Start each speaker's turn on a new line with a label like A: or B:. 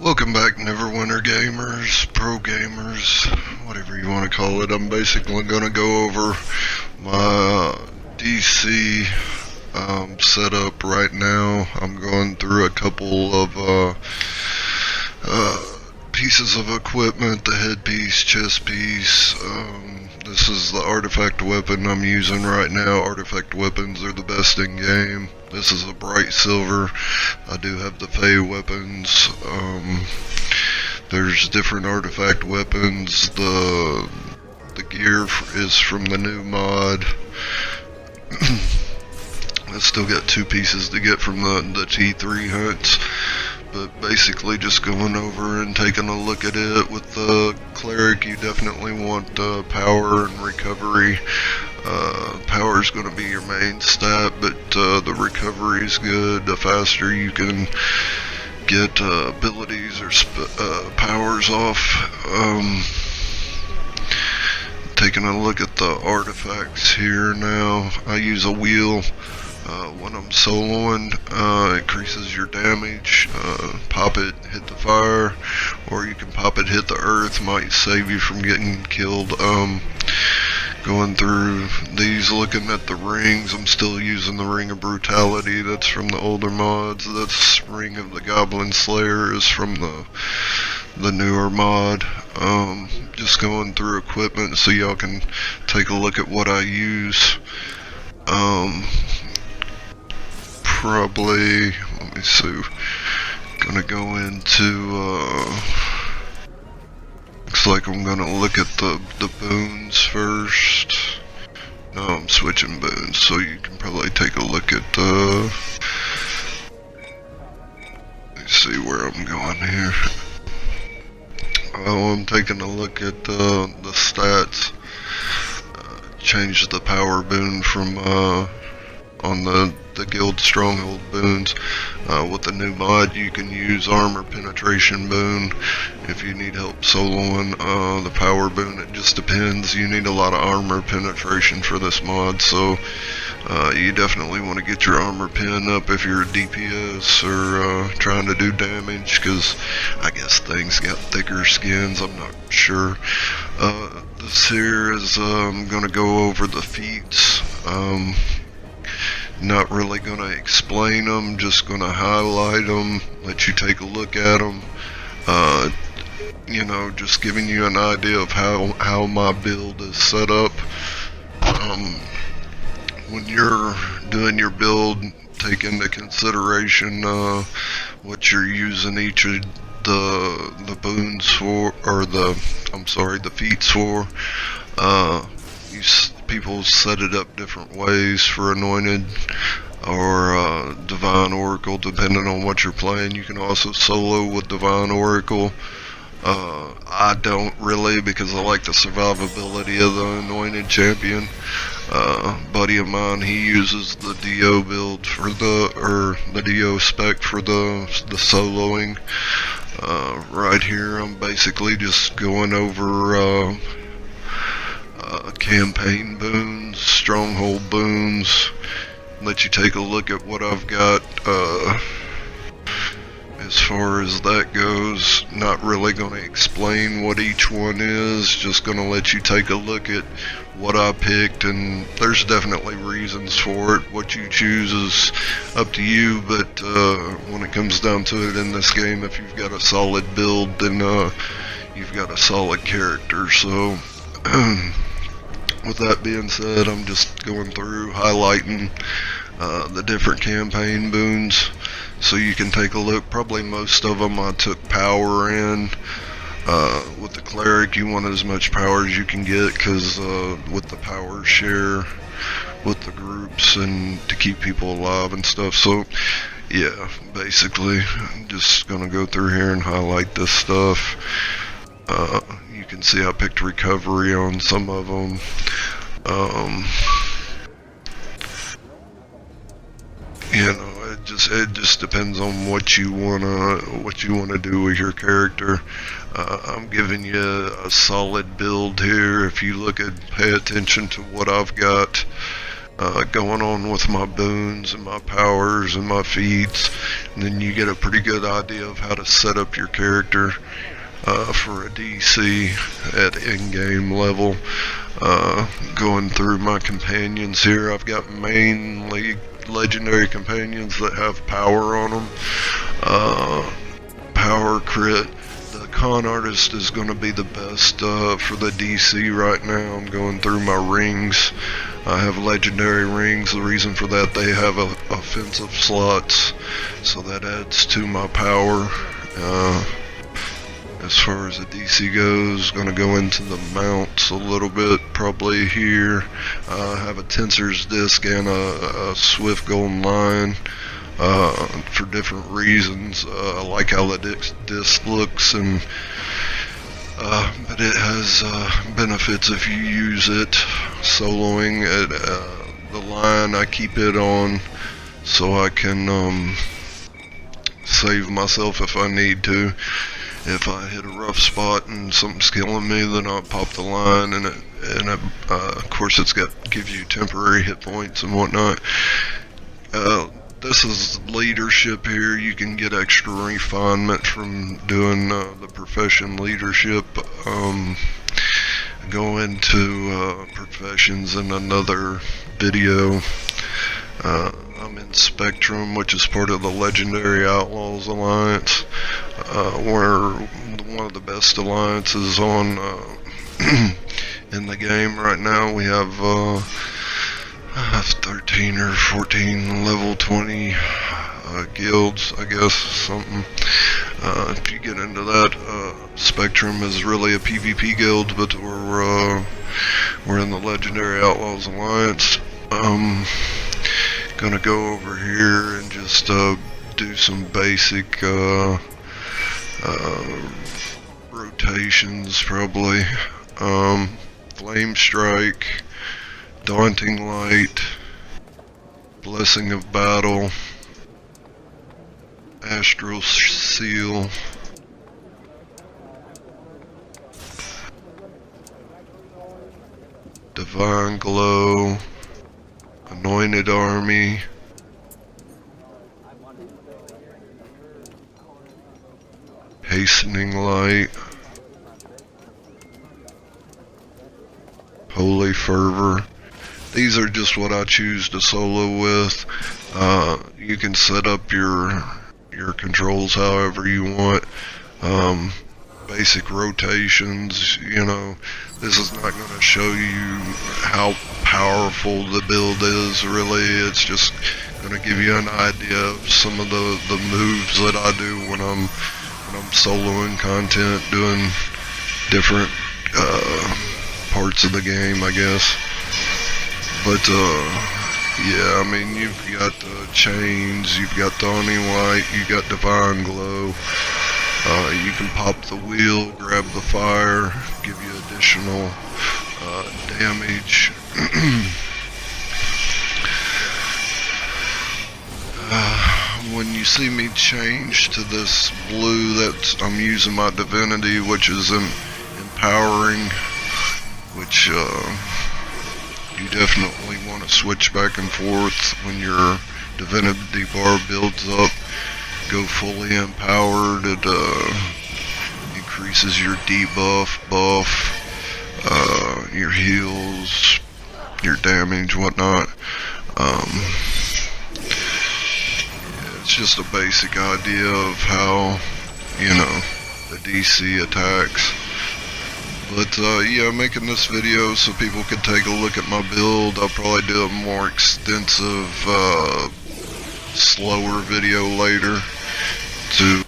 A: Welcome back, Neverwinter gamers, pro gamers, whatever you want to call it. I'm basically going to go over my DC setup right now. I'm going through a couple of pieces of equipment, the headpiece, chest piece. This is the artifact weapon I'm using right now. Artifact weapons are the best in game. This is a bright silver. I do have the Fey weapons. There's different artifact weapons. The gear is from the new mod. I still got two pieces to get from the T3 hunts. But basically just going over and taking a look at it. With the cleric, you definitely want power and recovery. Power is going to be your main stat, but the recovery is good. The faster you can get abilities or powers off. Taking a look at the artifacts here now. I use a wheel. When I'm soloing, increases your damage. Pop it, hit the fire, or you can pop it, hit the earth. Might save you from getting killed. Going through these, looking at the rings, I'm still using the Ring of Brutality. That's from the older mods. That's Ring of the Goblin Slayer is from the newer mod. Just going through equipment so y'all can take a look at what I use. Probably, let me see, gonna go into, looks like I'm gonna look at the boons first. No, I'm switching boons, so you can probably take a look at let's see where I'm going here. Oh, I'm taking a look at the stats. Changed the power boon from, on the guild stronghold boons. With the new mod, you can use armor penetration boon if you need help soloing. The power boon, it just depends. You need a lot of armor penetration for this mod, so you definitely want to get your armor pen up if you're a DPS or trying to do damage, because I guess things got thicker skins, I'm not sure. This here is, I'm going to go over the feats. Not really going to explain them, just going to highlight them, let you take a look at them. You know, just giving you an idea of how my build is set up. When you're doing your build, take into consideration what you're using each of the boons for, or the feats for. People set it up different ways for Anointed or Divine Oracle, depending on what you're playing. You can also solo with Divine Oracle. I don't really, because I like the survivability of the Anointed champion. Buddy of mine, he uses the DO build for the DO spec for the soloing. Right here, I'm basically just going over campaign boons, stronghold boons, let you take a look at what I've got as far as that goes. Not really going to explain what each one is, just going to let you take a look at what I picked, and there's definitely reasons for it. What you choose is up to you, but when it comes down to it in this game, if you've got a solid build, then you've got a solid character. So with that being said, I'm just going through highlighting the different campaign boons so you can take a look. Probably most of them I took power in. With the cleric, you want as much power as you can get, because with the power share with the groups and to keep people alive and stuff. So yeah, basically I'm just gonna go through here and highlight this stuff. You can see I picked recovery on some of them. You know, it just depends on what you wanna do with your character. I'm giving you a solid build here. If you pay attention to what I've got, going on with my boons and my powers and my feats, and then you get a pretty good idea of how to set up your character for a DC at in-game level. Going through my companions here, I've got mainly legendary companions that have power on them. Power crit. The con artist is going to be the best for the DC right now. I'm going through my rings. I have legendary rings. The reason for that, they have offensive slots, so that adds to my power. As far as the DC goes, going to go into the mounts a little bit, probably here. I have a Tensor's Disc and a Swift Golden Lion for different reasons. I like how the disc looks, and but it has benefits if you use it soloing. The Lion, I keep it on so I can save myself if I need to. If I hit a rough spot and something's killing me, then I'll pop the Lion, and of course it's gives you temporary hit points and whatnot. This is leadership here. You can get extra refinement from doing the profession leadership. Go into professions in another video. I'm in Spectrum, which is part of the Legendary Outlaws Alliance. We're one of the best alliances on in the game right now. We have 13 or 14 level 20 guilds, I guess, something. If you get into that, Spectrum is really a PvP guild, but we're in the Legendary Outlaws Alliance. Gonna go over here and just do some basic rotations, probably. Flame Strike, Daunting Light, Blessing of Battle, Astral Seal, Divine Glow, Anointed Army, Hastening Light, Holy Fervor. These are just what I choose to solo with. You can set up your controls however you want. Basic rotations, you know, this is not going to show you how powerful the build is, really. It's just going to give you an idea of some of the moves that I do when I'm soloing content, doing different parts of the game, I guess. But yeah, I mean, you've got the chains, you've got Dawning Light, you got Divine Glow. You can pop the wheel, grab the fire, give you additional damage. When you see me change to this blue, I'm using my divinity, which is empowering, which you definitely want to switch back and forth when your divinity bar builds up. Go fully empowered. It increases your debuff, buff, your heals, your damage, whatnot. It's just a basic idea of how, you know, the DC attacks. But yeah, making this video so people can take a look at my build. I'll probably do a more extensive, slower video later to